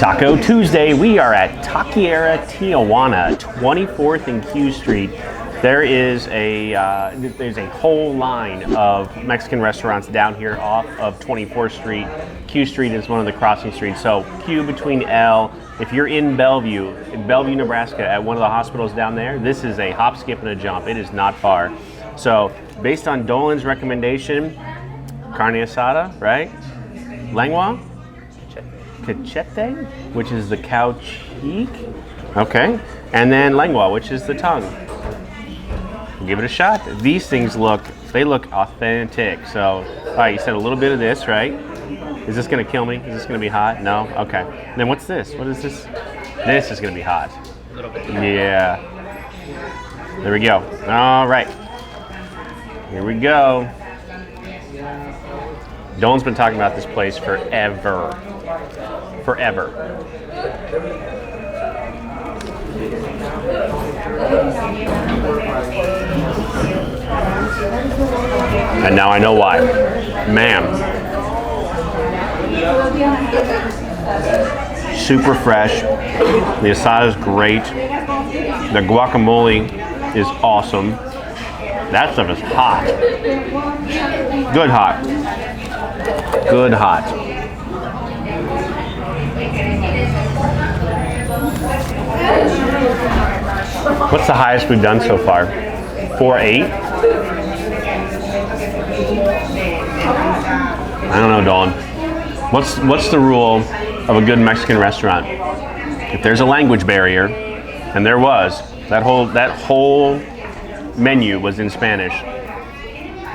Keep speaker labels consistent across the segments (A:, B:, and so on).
A: Taco Tuesday. We are at Taqueria Tijuana, 24th and Q Street. There's a whole line of Mexican restaurants down here off of 24th Street. Q Street is one of the crossing streets. So Q between L. If you're in Bellevue, Nebraska, at one of the hospitals down there, this is a hop, skip, and a jump. It is not far. So based on Dolan's recommendation, carne asada, right? Lengua, cachete, which is the cow cheek. Okay. And then lengua, which is the tongue. Give it a shot. These things look authentic. So, all right, you said a little bit of this, right? Is this gonna kill me? Is this gonna be hot? No? Okay. And then what's this? What is this? This is gonna be hot.
B: A little bit.
A: Yeah. There we go. All right. Here we go. Dolan's been talking about this place forever. Forever. And now I know why. Man. Super fresh. The asada is great. The guacamole is awesome. That stuff is hot. Good hot. Good hot. What's the highest we've done so far? 4.8? I don't know, Dolan. What's the rule of a good Mexican restaurant? If there's a language barrier, and there was, that whole menu was in Spanish,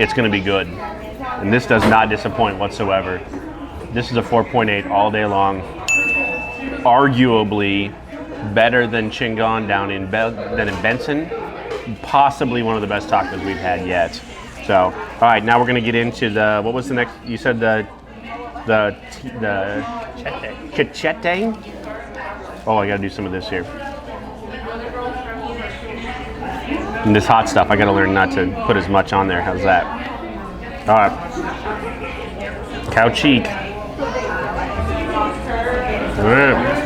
A: it's going to be good. And this does not disappoint whatsoever. This is a 4.8 all day long. Arguably better than Chingon down in Benson. Possibly one of the best tacos we've had yet. So, all right, now we're gonna get into the, what was the next, you said the cachete? Oh, I gotta do some of this here. And this hot stuff, I gotta learn not to put as much on there. How's that? All right. Cow cheek. All right.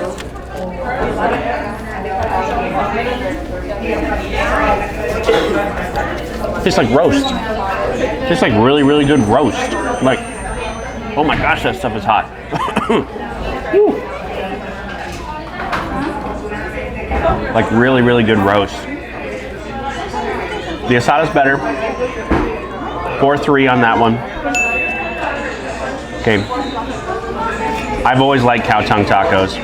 A: Tastes like roast. Tastes like really, really good roast. Like, oh my gosh, that stuff is hot. Like really, really good roast. The asada's better. 4.3 on that one. Okay. I've always liked cow tongue tacos.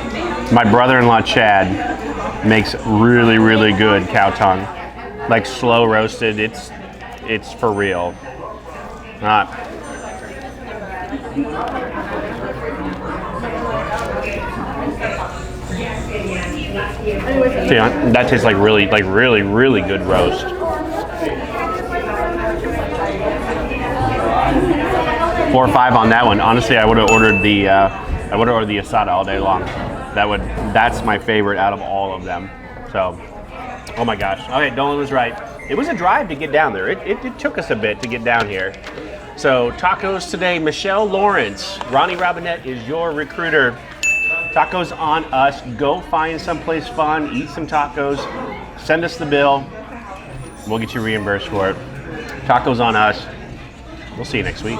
A: My brother-in-law Chad makes really, really good cow tongue. Like slow roasted. It's for real. See, that tastes like really, really good roast. 4 or 5 on that one. Honestly, I would have ordered the asada all day long. That's my favorite out of all of them. So, oh my gosh. Okay, Dolan was right. It was a drive to get down there. It took us a bit to get down here. So, tacos today. Michelle Lawrence, Ronnie Robinette is your recruiter. Tacos on us. Go find someplace fun. Eat some tacos. Send us the bill. We'll get you reimbursed for it. Tacos on us. We'll see you next week.